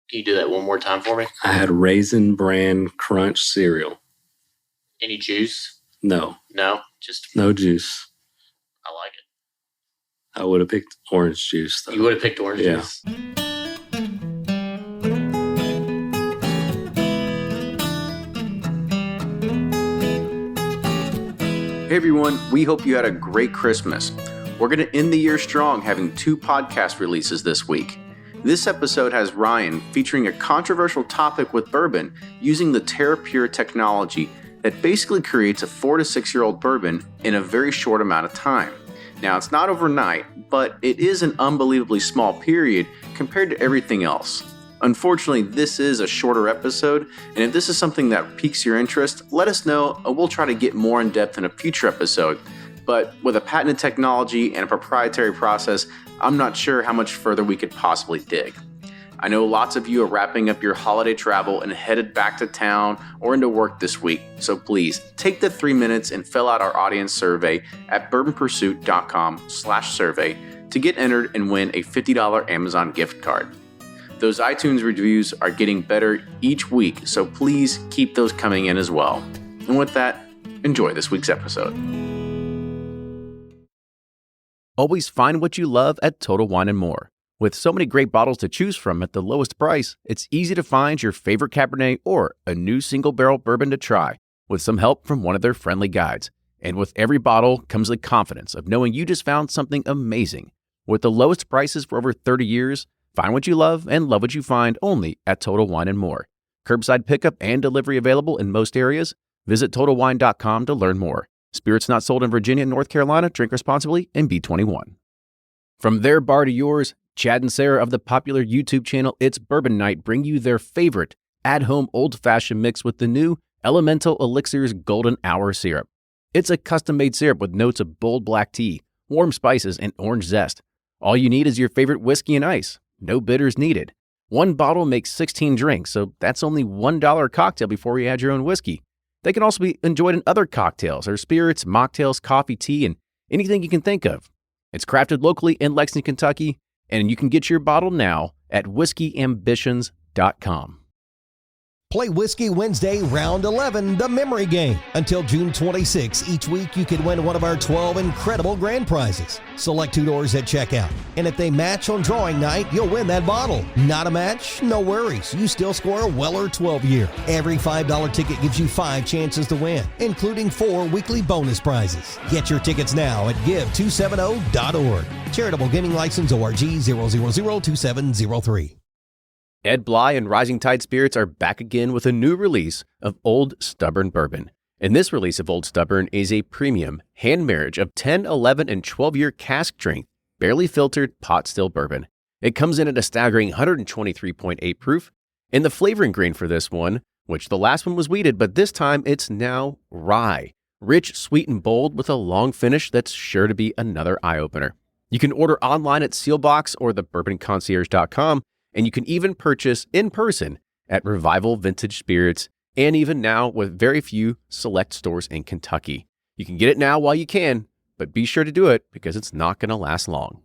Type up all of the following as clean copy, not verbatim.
Can you do that one more time for me? I had Raisin Bran Crunch cereal. Any juice? No. No? Just no juice. I like it. I would have picked orange juice, though. You would have picked orange juice? Hey everyone, we hope you had a great Christmas. We're going to end the year strong, having 2 podcast releases this week. This episode has Ryan featuring a controversial topic with bourbon using the TerrePURE technology that basically creates a 4 to 6 year old bourbon in a very short amount of time. Now, it's not overnight, but it is an unbelievably small period compared to everything else. Unfortunately, this is a shorter episode, and if this is something that piques your interest, let us know, and we'll try to get more in depth in a future episode. But with a patented technology and a proprietary process, I'm not sure how much further we could possibly dig. I know lots of you are wrapping up your holiday travel and headed back to town or into work this week, so please take the 3 minutes and fill out our audience survey at bourbonpursuit.com/survey to get entered and win a $50 Amazon gift card. Those iTunes reviews are getting better each week, so please keep those coming in as well. And with that, enjoy this week's episode. Always find what you love at Total Wine & More. With so many great bottles to choose from at the lowest price, it's easy to find your favorite Cabernet or a new single-barrel bourbon to try with some help from one of their friendly guides. And with every bottle comes the confidence of knowing you just found something amazing. With the lowest prices for over 30 years, find what you love and love what you find only at Total Wine & More. Curbside pickup and delivery available in most areas. Visit TotalWine.com to learn more. Spirits not sold in Virginia and North Carolina. Drink responsibly and be 21. From their bar to yours, Chad and Sarah of the popular YouTube channel It's Bourbon Night bring you their favorite at-home old-fashioned mix with the new Elemental Elixir's Golden Hour Syrup. It's a custom-made syrup with notes of bold black tea, warm spices, and orange zest. All you need is your favorite whiskey and ice. No bitters needed. One bottle makes 16 drinks, so that's only $1 a cocktail before you add your own whiskey. They can also be enjoyed in other cocktails or spirits, mocktails, coffee, tea, and anything you can think of. It's crafted locally in Lexington, Kentucky, and you can get your bottle now at whiskeyambitions.com. Play Whiskey Wednesday Round 11, the memory game. Until June 26, each week you could win one of our 12 incredible grand prizes. Select 2 doors at checkout, and if they match on drawing night, you'll win that bottle. Not a match? No worries. You still score a Weller 12-year. Every $5 ticket gives you 5 chances to win, including 4 weekly bonus prizes. Get your tickets now at give270.org. Charitable Gaming License ORG 0002703. Ed Bly and Rising Tide Spirits are back again with a new release of Old Stubborn Bourbon. And this release of Old Stubborn is a premium hand marriage of 10, 11, and 12-year cask strength, barely filtered pot still bourbon. It comes in at a staggering 123.8 proof. And the flavoring grain for this one, which the last one was wheated, but this time it's now rye. Rich, sweet, and bold with a long finish that's sure to be another eye-opener. You can order online at Sealbox or thebourbonconcierge.com. And you can even purchase in person at Revival Vintage Spirits, and even now with very few select stores in Kentucky. You can get it now while you can, but be sure to do it because it's not going to last long.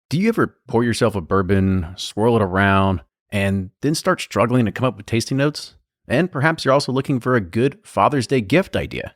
Do you ever pour yourself a bourbon, swirl it around, and then start struggling to come up with tasting notes? And perhaps you're also looking for a good Father's Day gift idea.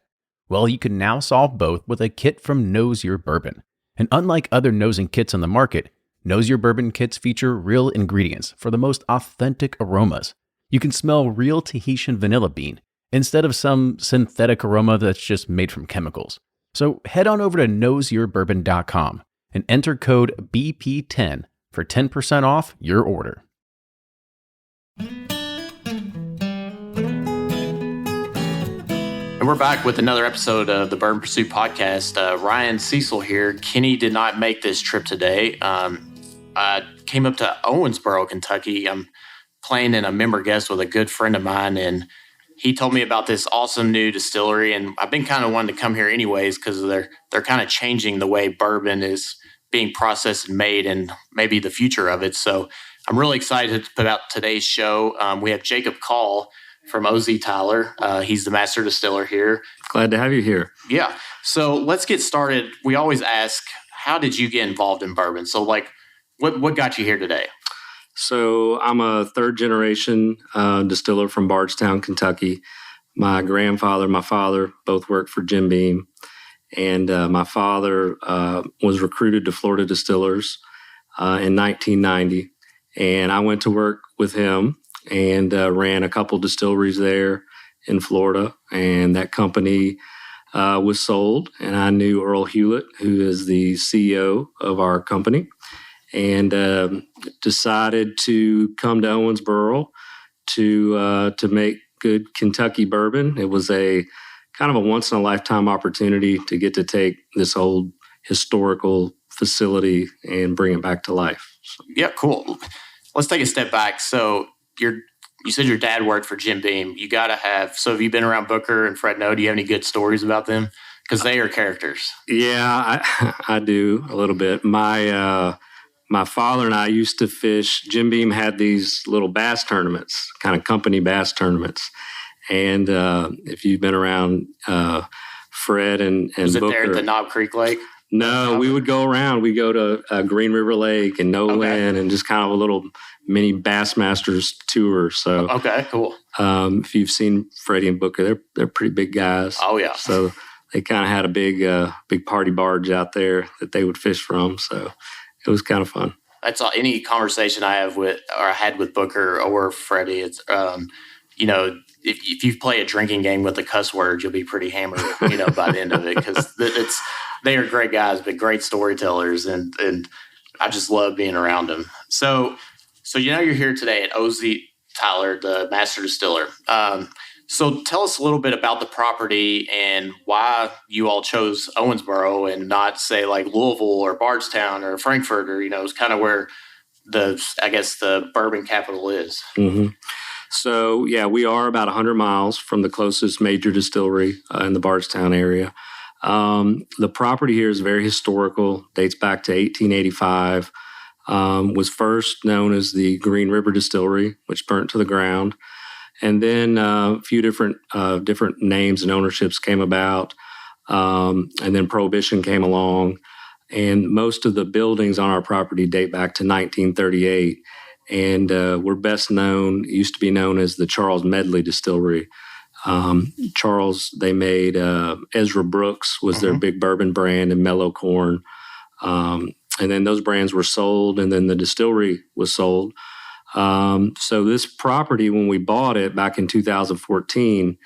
Well, you can now solve both with a kit from Knows Your Bourbon. And unlike other nosing kits on the market, Knows Your Bourbon kits feature real ingredients for the most authentic aromas. You can smell real Tahitian vanilla bean instead of some synthetic aroma that's just made from chemicals. So head on over to knowsyourbourbon.com and enter code BP10 for 10% off your order. And we're back with another episode of the Bourbon Pursuit podcast. Ryan Cecil here. Kenny did not make this trip today. I came up to Owensboro, Kentucky. I'm playing in a member guest with a good friend of mine, and he told me about this awesome new distillery. And I've been kind of wanting to come here anyways because they're kind of changing the way bourbon is being processed and made, and maybe the future of it. So I'm really excited about today's show. We have Jacob Call from O.Z. Tyler. He's the master distiller here. Glad to have you here. Yeah. So let's get started. We always ask, how did you get involved in bourbon? So what got you here today? So I'm a third generation distiller from Bardstown, Kentucky. My grandfather, my father both worked for Jim Beam. And my father was recruited to Florida Distillers in 1990. And I went to work with him and ran a couple distilleries there in Florida. And that company was sold. And I knew Earl Hewlett, who is the CEO of our company, and decided to come to Owensboro to make good Kentucky bourbon. It was a kind of a once-in-a-lifetime opportunity to get to take this old historical facility and bring it back to life. So. Yeah, cool. Let's take a step back. So you said your dad worked for Jim Beam. You got to have, so have you been around Booker and Fred No? Do you have any good stories about them? Because they are characters. Yeah, I do a little bit. My father and I used to fish. Jim Beam had these little bass tournaments, kind of company bass tournaments. And if you've been around Fred and Was it Booker, there at the Knob Creek Lake? No, we would go around. We go to Green River Lake and Nolan and just kind of a little mini Bassmasters tour. So okay, cool. If you've seen Freddie and Booker, they're pretty big guys. Oh yeah. So they kind of had a big party barge out there that they would fish from. So it was kind of fun. That's all. Any conversation I had with Booker or Freddie, it's if you play a drinking game with a cuss word, you'll be pretty hammered, by the end of it, because they are great guys, but great storytellers, and I just love being around them. So you're here today at O.Z. Tyler, the master distiller. So tell us a little bit about the property and why you all chose Owensboro and not say like Louisville or Bardstown or Frankfurt, or it's kind of where the bourbon capital is. Mm-hmm. So yeah, we are about 100 miles from the closest major distillery in the Bardstown area. The property here is very historical, dates back to 1885, was first known as the Green River Distillery, which burnt to the ground. And then a few different names and ownerships came about, and then Prohibition came along. And most of the buildings on our property date back to 1938. And we're best known, used to be known as the Old Medley Distillery. They made Ezra Brooks was their big bourbon brand, and Mellow Corn. And then those brands were sold, and then the distillery was sold. So this property, when we bought it back in 2014,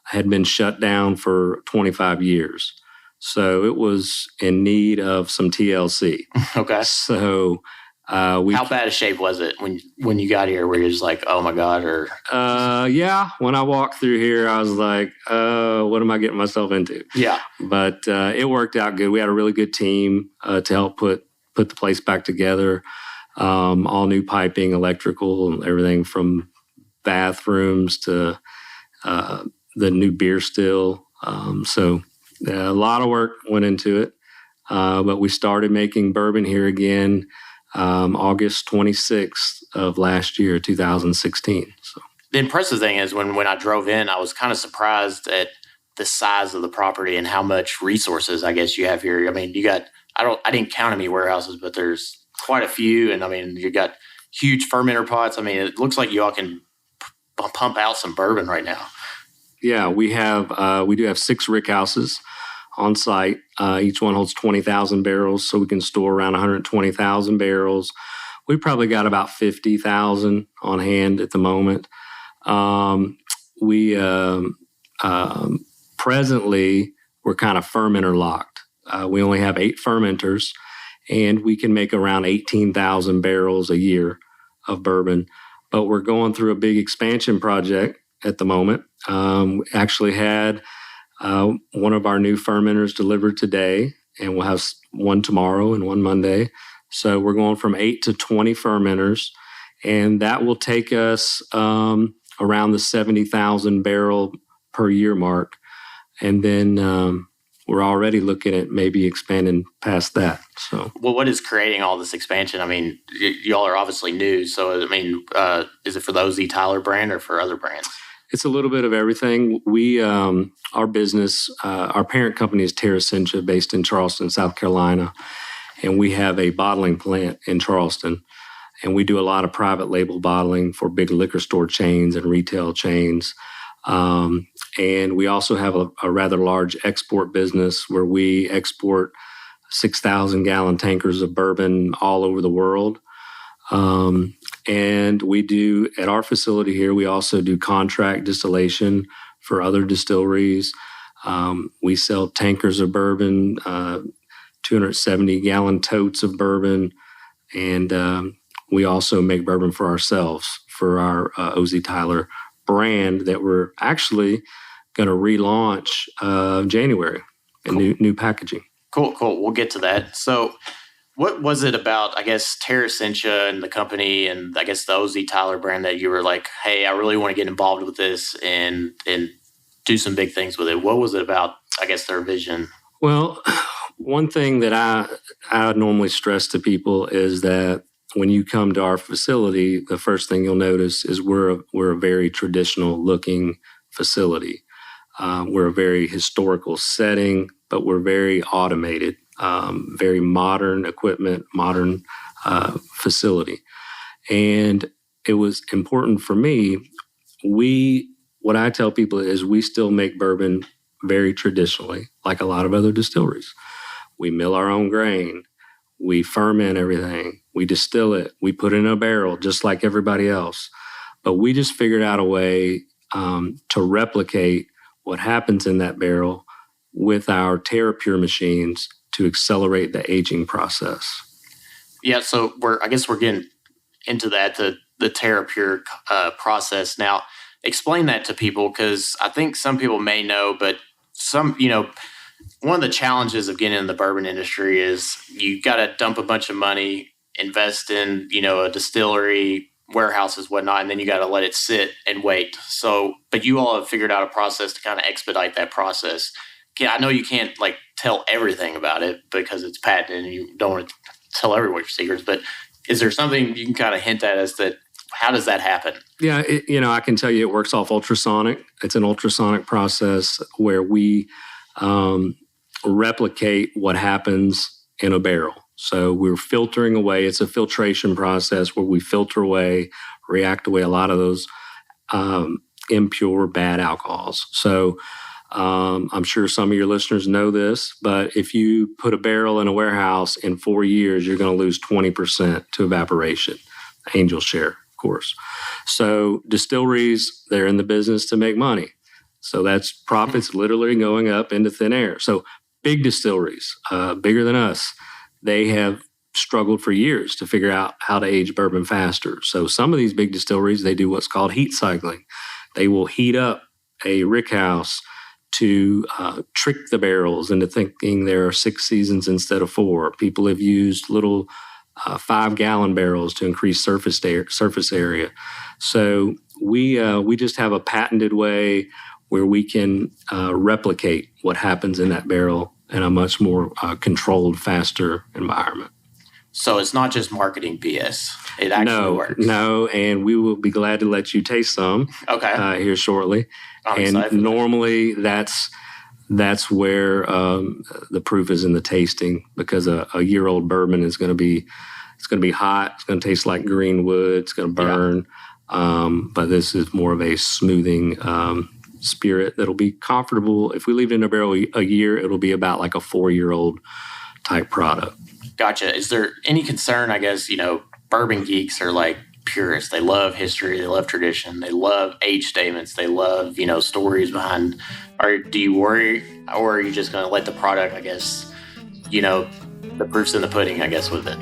had been shut down for 25 years. So it was in need of some TLC. Okay. So how bad a shape was it when you got here? Where you're just like, oh my god, or yeah. When I walked through here, I was like, what am I getting myself into? Yeah. But it worked out good. We had a really good team to help put the place back together. All new piping, electrical, and everything from bathrooms to the new beer still. So a lot of work went into it. But we started making bourbon here again August 26th of last year, 2016. So the impressive thing is when I drove in, I was kind of surprised at the size of the property and how much resources I guess you have here. I mean, I didn't count any warehouses, but there's quite a few. And I mean, you got huge fermenter pots. I mean, it looks like you all can pump out some bourbon right now. Yeah, we do have 6 rick houses on site. Each one holds 20,000 barrels, so we can store around 120,000 barrels. We probably got about 50,000 on hand at the moment. Presently, we're kind of fermenter locked. We only have 8 fermenters, and we can make around 18,000 barrels a year of bourbon. But we're going through a big expansion project at the moment. Actually had one of our new fermenters delivered today, and we'll have one tomorrow and one Monday. So we're going from 8 to 20 fermenters, and that will take us around the 70,000 barrel per year mark. And then we're already looking at maybe expanding past that. So, well, what is creating all this expansion? I mean, y'all are obviously new. So, I mean, is it for the O.Z. Tyler brand or for other brands? It's a little bit of everything. We, our business, our parent company is TerrePURE, based in Charleston, South Carolina, and we have a bottling plant in Charleston. and we do a lot of private label bottling for big liquor store chains and retail chains. And we also have a rather large export business where we export 6,000 gallon tankers of bourbon all over the world. And we do, at our facility here, we also do contract distillation for other distilleries. We sell tankers of bourbon, 270 gallon totes of bourbon, and we also make bourbon for ourselves for our O.Z. Tyler brand that we're actually going to relaunch January in new packaging. Cool. We'll get to that. So what was it about, I guess, Terra Essentia and the company and I guess the O.Z. Tyler brand that you were like, hey, I really want to get involved with this and do some big things with it? What was it about, I guess, their vision? Well, one thing that I normally stress to people is that when you come to our facility, the first thing you'll notice is we're a very traditional looking facility. We're a very historical setting, but we're very automated, very modern equipment, modern facility. And it was important for me. What I tell people is we still make bourbon very traditionally, like a lot of other distilleries. We mill our own grain. We ferment everything. We distill it. We put it in a barrel just like everybody else. But we just figured out a way to replicate what happens in that barrel with our TerrePURE machines to accelerate the aging process. Yeah, so we're getting into that, the TerrePURE process. Now, explain that to people, because I think some people may know, but some, one of the challenges of getting in the bourbon industry is you got to dump a bunch of money, invest in, a distillery, warehouses, whatnot, and then you got to let it sit and wait. So, but you all have figured out a process to kind of expedite that process. I know you can't tell everything about it because it's patented and you don't want to tell everyone your secrets, but is there something you can kind of hint at as to how does that happen? Yeah, I can tell you it works off ultrasonic. It's an ultrasonic process where we replicate what happens in a barrel. So we're filtering away. It's a filtration process where we filter away, react away a lot of those impure, bad alcohols. So I'm sure some of your listeners know this, but if you put a barrel in a warehouse in 4 years, you're going to lose 20% to evaporation, angel share, of course. So distilleries, they're in the business to make money. So that's profits literally going up into thin air. So big distilleries, bigger than us, they have struggled for years to figure out how to age bourbon faster. So some of these big distilleries, they do what's called heat cycling. They will heat up a rickhouse to trick the barrels into thinking there are 6 seasons instead of 4. People have used little 5-gallon barrels to increase surface area. So we just have a patented way where we can replicate what happens in that barrel in a much more controlled, faster environment. So it's not just marketing BS. It actually works. No, and we will be glad to let you taste some here shortly. And normally that's where the proof is in the tasting, because a year-old bourbon is going to be hot. It's going to taste like green wood. It's going to burn. Yeah. But this is more of a smoothing spirit that'll be comfortable. If we leave it in a barrel a year, it'll be about like a 4-year-old type product. Gotcha. Is there any concern, I guess, bourbon geeks are like purists. They love history. They love tradition. They love age statements. They love, stories behind. Or do you worry, or are you just going to let the product, I guess, the proof's in the pudding, I guess, with it?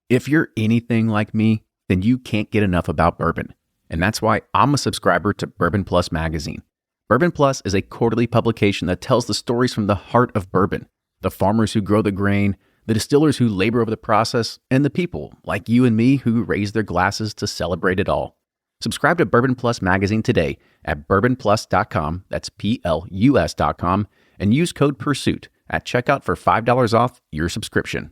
If you're anything like me, then you can't get enough about bourbon. And that's why I'm a subscriber to Bourbon Plus magazine. Bourbon Plus is a quarterly publication that tells the stories from the heart of bourbon, the farmers who grow the grain, the distillers who labor over the process, and the people like you and me who raise their glasses to celebrate it all. Subscribe to Bourbon Plus magazine today at bourbonplus.com, that's PLUS.com, and use code PURSUIT at checkout for $5 off your subscription.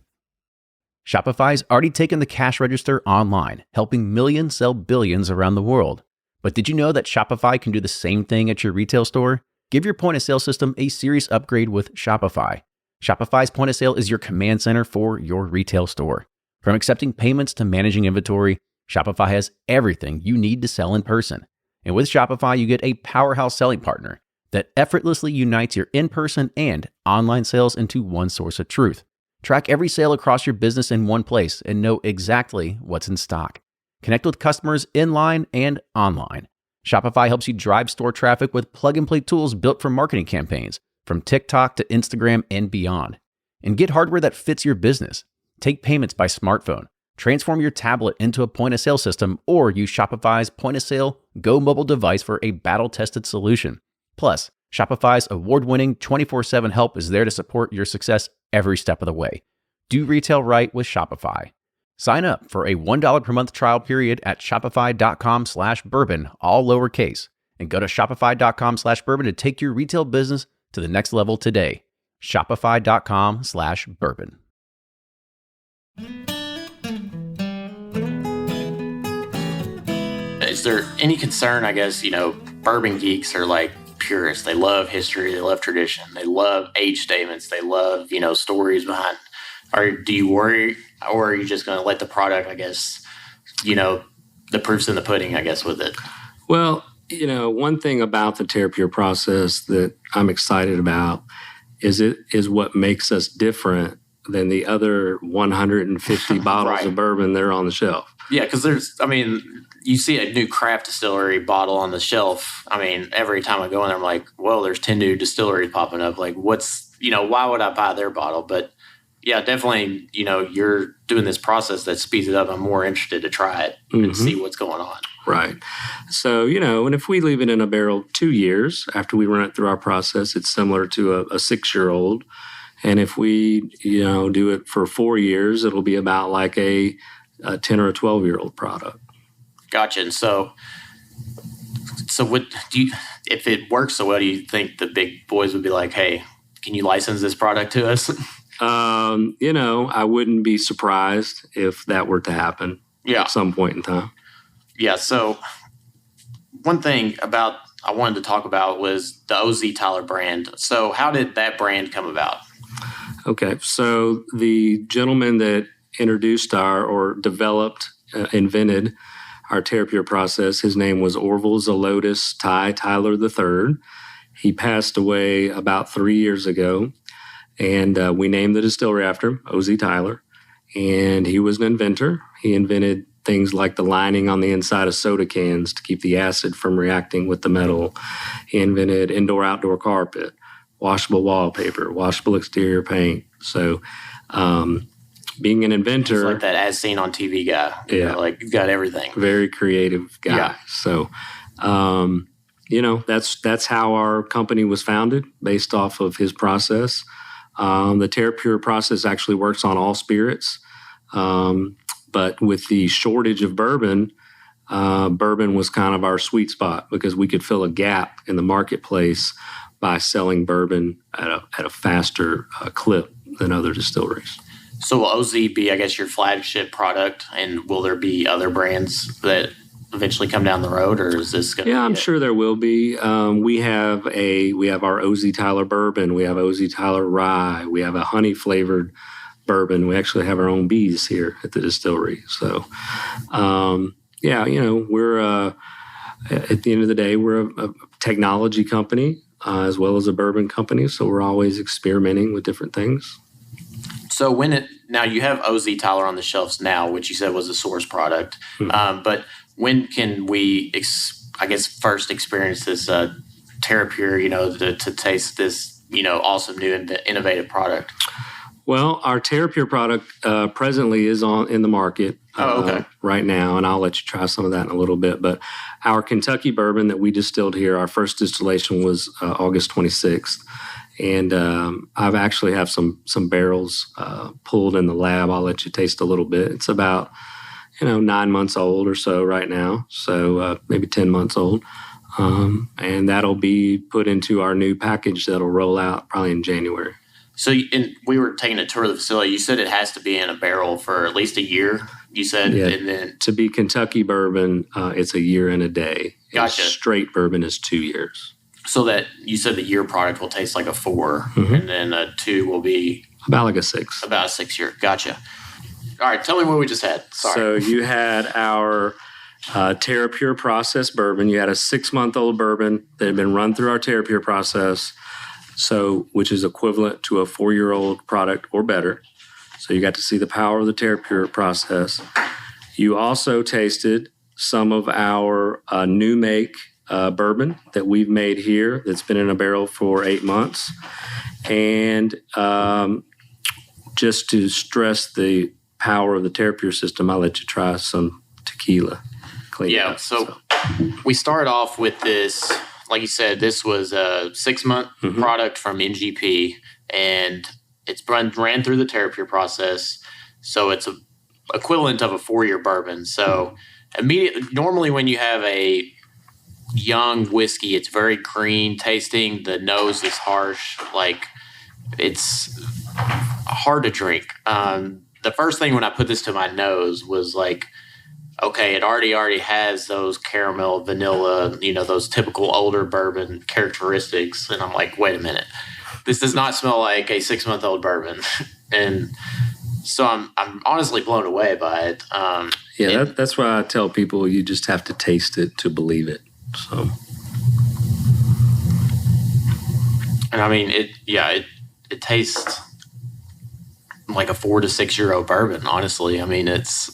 Shopify's already taken the cash register online, helping millions sell billions around the world. But did you know that Shopify can do the same thing at your retail store? Give your point-of-sale system a serious upgrade with Shopify. Shopify's point of sale is your command center for your retail store. From accepting payments to managing inventory, Shopify has everything you need to sell in person. And with Shopify, you get a powerhouse selling partner that effortlessly unites your in-person and online sales into one source of truth. Track every sale across your business in one place and know exactly what's in stock. Connect with customers in-line and online. Shopify helps you drive store traffic with plug-and-play tools built for marketing campaigns, from TikTok to Instagram and beyond. And get hardware that fits your business. Take payments by smartphone. Transform your tablet into a point-of-sale system, or use Shopify's point-of-sale Go mobile device for a battle-tested solution. Plus, Shopify's award-winning 24/7 help is there to support your success every step of the way. Do retail right with Shopify. Sign up for a $1 per month trial period at shopify.com/bourbon, all lowercase, and go to shopify.com/bourbon to take your retail business to the next level today. Shopify.com/bourbon. Is there any concern, I guess, bourbon geeks are like purists. They love history. They love tradition. They love age statements. They love, stories behind. Or do you worry, or are you just going to let the product, I guess, the proof's in the pudding, I guess, with it? Well, one thing about the TerrePURE process that I'm excited about is what makes us different than the other 150 bottles right. of bourbon that are on the shelf. Yeah, because you see a new craft distillery bottle on the shelf. Every time I go in there, I'm like, well, there's 10 new distilleries popping up. Like, why would I buy their bottle? But yeah, definitely, you're doing this process that speeds it up. I'm more interested to try it and see what's going on. Right. So, and if we leave it in a barrel 2 years after we run it through our process, it's similar to a 6-year-old. And if we, do it for 4 years, it'll be about like a 10 or a 12-year-old product. Gotcha. And so what if it works so well, do you think the big boys would be like, hey, can you license this product to us? I wouldn't be surprised if that were to happen at some point in time. Yeah. So one thing I wanted to talk about was the O.Z. Tyler brand. So how did that brand come about? Okay. So the gentleman that introduced invented our TerrePURE process, his name was Orville Zelotes Tyler III. He passed away about 3 years ago. And we named the distillery after him, O.Z. Tyler. And he was an inventor. He invented things like the lining on the inside of soda cans to keep the acid from reacting with the metal. He invented indoor-outdoor carpet, washable wallpaper, washable exterior paint. So being an inventor... It's like that as seen on TV guy. Yeah. You've got everything. Very creative guy. Yeah. So... that's how our company was founded, based off of his process. The TerrePURE process actually works on all spirits, but with the shortage of bourbon, bourbon was kind of our sweet spot because we could fill a gap in the marketplace by selling bourbon at a faster clip than other distilleries. So will OZ be, I guess, your flagship product, and will there be other brands that eventually come down the road, or is this going to be I'm sure there will be. We have our O.Z. Tyler bourbon. We have O.Z. Tyler rye. We have a honey flavored bourbon. We actually have our own bees here at the distillery. So, we're at the end of the day, we're a technology company as well as a bourbon company. So we're always experimenting with different things. So now you have O.Z. Tyler on the shelves now, which you said was a source product, but when can we, first experience this TerrePURE, to taste this, awesome new innovative product? Well, our TerrePURE product presently is in the market right now, and I'll let you try some of that in a little bit. But our Kentucky bourbon that we distilled here, our first distillation was August 26th. And I've actually have some barrels pulled in the lab. I'll let you taste a little bit. It's about 9 months old or so right now, so maybe 10 months old. And that'll be put into our new package that'll roll out probably in January. So we were taking a tour of the facility. You said it has to be in a barrel for at least a year, you said? Yeah, and then to be Kentucky bourbon, it's a year and a day. Gotcha. And straight bourbon is 2 years. So that you said the year product will taste like a 4, and then a 2 will be about like a 6. About a 6 year. Gotcha. All right, tell me what we just had. Sorry. So you had our TerrePURE process bourbon. You had a 6-month-old bourbon that had been run through our TerrePURE process, so which is equivalent to a 4-year-old product or better. So you got to see the power of the TerrePURE process. You also tasted some of our new make bourbon that we've made here that's been in a barrel for 8 months. And just to stress the power of the TerrePURE system, I'll let you try some tequila. Yeah, so we started off with this, like you said, this was a 6-month product from NGP, and it's ran through the TerrePURE process, so it's a equivalent of a 4-year bourbon. So normally when you have a young whiskey, it's very green tasting. The nose is harsh, like it's hard to drink. The first thing when I put this to my nose was like, okay, it already has those caramel, vanilla, those typical older bourbon characteristics. And I'm like, wait a minute, this does not smell like a 6-month-old bourbon. And so I'm honestly blown away by it. That's why I tell people you just have to taste it to believe it. So, and I mean, it tastes like a 4 to 6 year old bourbon. Honestly, I mean, it's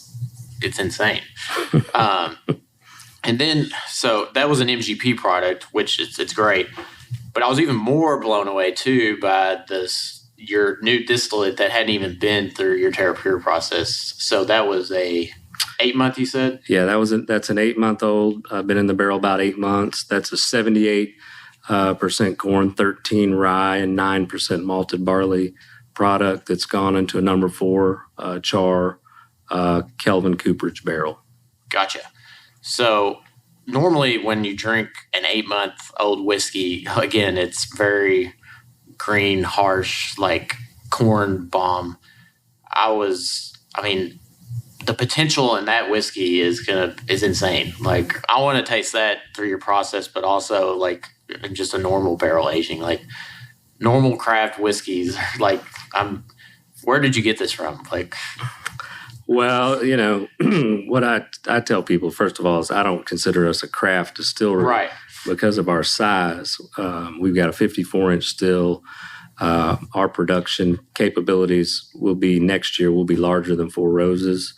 insane. And then, so that was an MGP product, which it's great. But I was even more blown away too by your new distillate that hadn't even been through your TerrePURE process. So that was a 8-month, you said? Yeah, that's an 8-month-old. Been in the barrel about 8 months. That's a 78% corn, 13 rye, and 9% malted barley product that's gone into a number 4 char Kelvin cooperage barrel. Gotcha. So normally when you drink an 8-month-old whiskey, again, it's very green, harsh, like corn bomb. The potential in that whiskey is insane. Like, I want to taste that through your process, but also like just a normal barrel aging, like normal craft whiskeys. Like, where did you get this from? Like, well, what I tell people, first of all, is I don't consider us a craft distillery, right? Because of our size. We've got a 54-inch still. Our production capabilities next year will be larger than Four Roses.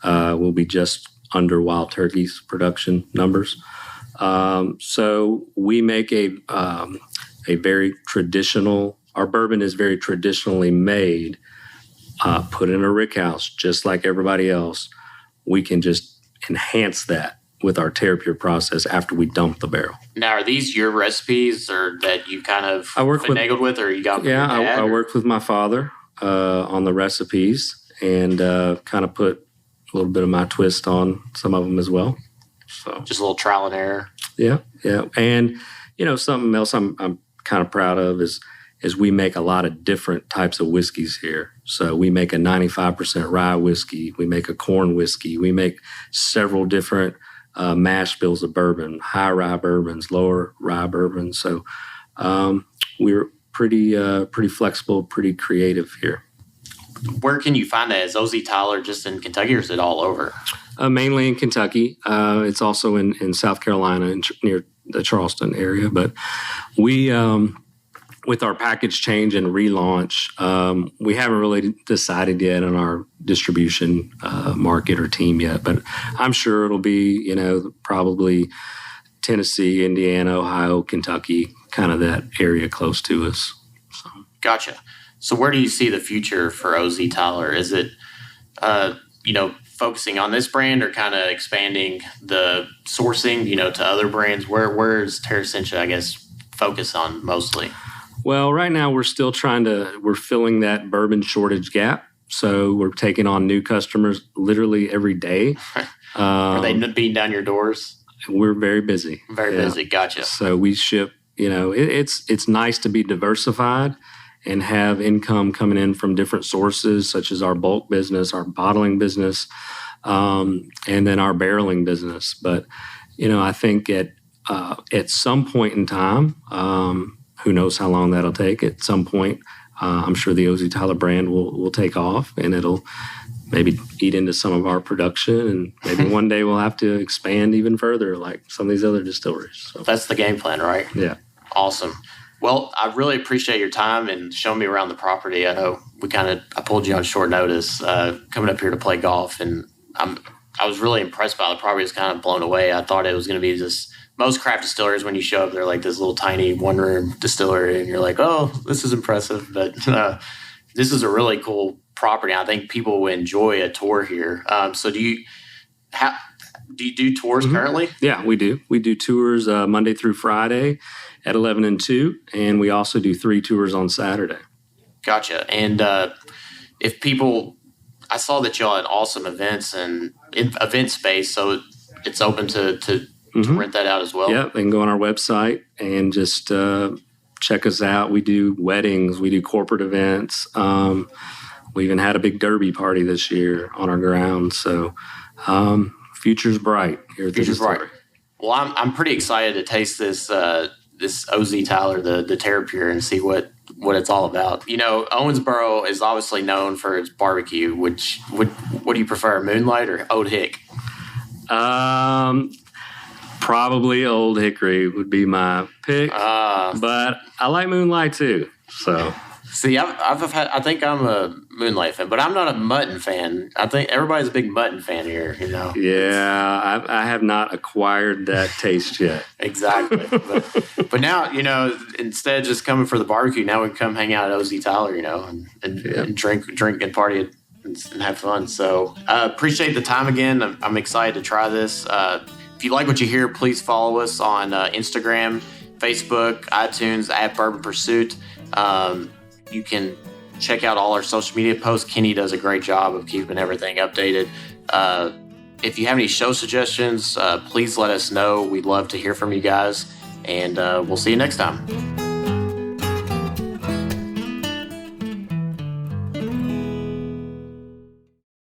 We'll be just under Wild Turkey's production numbers. So we make a very traditional. Our bourbon is very traditionally made, put in a rickhouse, just like everybody else. We can just enhance that with our TerrePURE process after we dump the barrel. Now, are these your recipes, or that you kind of finagled with, or you got? Yeah, I worked with my father on the recipes, and kind of put a little bit of my twist on some of them as well. So just a little trial and error. Yeah. And something else I'm kind of proud of is we make a lot of different types of whiskeys here. So we make a 95% rye whiskey, we make a corn whiskey, we make several different mash bills of bourbon, high rye bourbons, lower rye bourbons. So we're pretty flexible, pretty creative here. Where can you find that? Is O.Z. Tyler just in Kentucky, or is it all over? Mainly in Kentucky. It's also in South Carolina, near the Charleston area. But we, with our package change and relaunch, we haven't really decided yet on our distribution market or team yet. But I'm sure it'll be, probably Tennessee, Indiana, Ohio, Kentucky, kind of that area close to us. So. Gotcha. So where do you see the future for O.Z. Tyler? Is it, focusing on this brand, or kind of expanding the sourcing, to other brands? Where is TerreSentia, I guess, focus on mostly? Well, right now we're still we're filling that bourbon shortage gap. So we're taking on new customers literally every day. Are they beating down your doors? We're very busy. Very busy. Gotcha. So we ship, it's nice to be diversified and have income coming in from different sources, such as our bulk business, our bottling business, and then our barreling business. But, I think at at some point in time, who knows how long that'll take, at some point, I'm sure the O.Z. Tyler brand will take off, and it'll maybe eat into some of our production, and maybe one day we'll have to expand even further like some of these other distilleries. So that's the game plan, right? Yeah. Awesome. Well, I really appreciate your time and showing me around the property. I know I pulled you on short notice coming up here to play golf, and I was really impressed by the property. I was kind of blown away. I thought it was going to be just most craft distilleries, when you show up, they're like this little tiny one-room distillery, and you're like, oh, this is impressive. But this is a really cool property. I think people will enjoy a tour here. So do you do tours currently? Yeah, we do. We do tours Monday through Friday at 11 and 2, and we also do 3 tours on Saturday. Gotcha. And if people, I saw that y'all had awesome events and event space, so it's open to rent that out as well. Yeah, they can go on our website and just check us out. We do weddings, we do corporate events. We even had a big derby party this year on our grounds. So future's bright here at the distillery. Bright. Well, I'm pretty excited to taste this O.Z. Tyler, the TerrePURE, and see what it's all about. You know, Owensboro is obviously known for its barbecue. What do you prefer, Moonlight or Old Hick? Probably Old Hickory would be my pick, but I like Moonlight too. So, see, I think I'm a Moonlight fan, but I'm not a mutton fan. I think everybody's a big mutton fan here. You know. Yeah, I have not acquired that taste yet. Exactly, but now, you know, instead of just coming for the barbecue, now we can come hang out at O.Z. Tyler, you know, and drink and party and have fun. So, appreciate the time again. I'm excited to try this. If you like what you hear, please follow us on Instagram, Facebook, iTunes, at Bourbon Pursuit. You can check out all our social media posts. Kenny does a great job of keeping everything updated. If you have any show suggestions, please let us know. We'd love to hear from you guys, and we'll see you next time.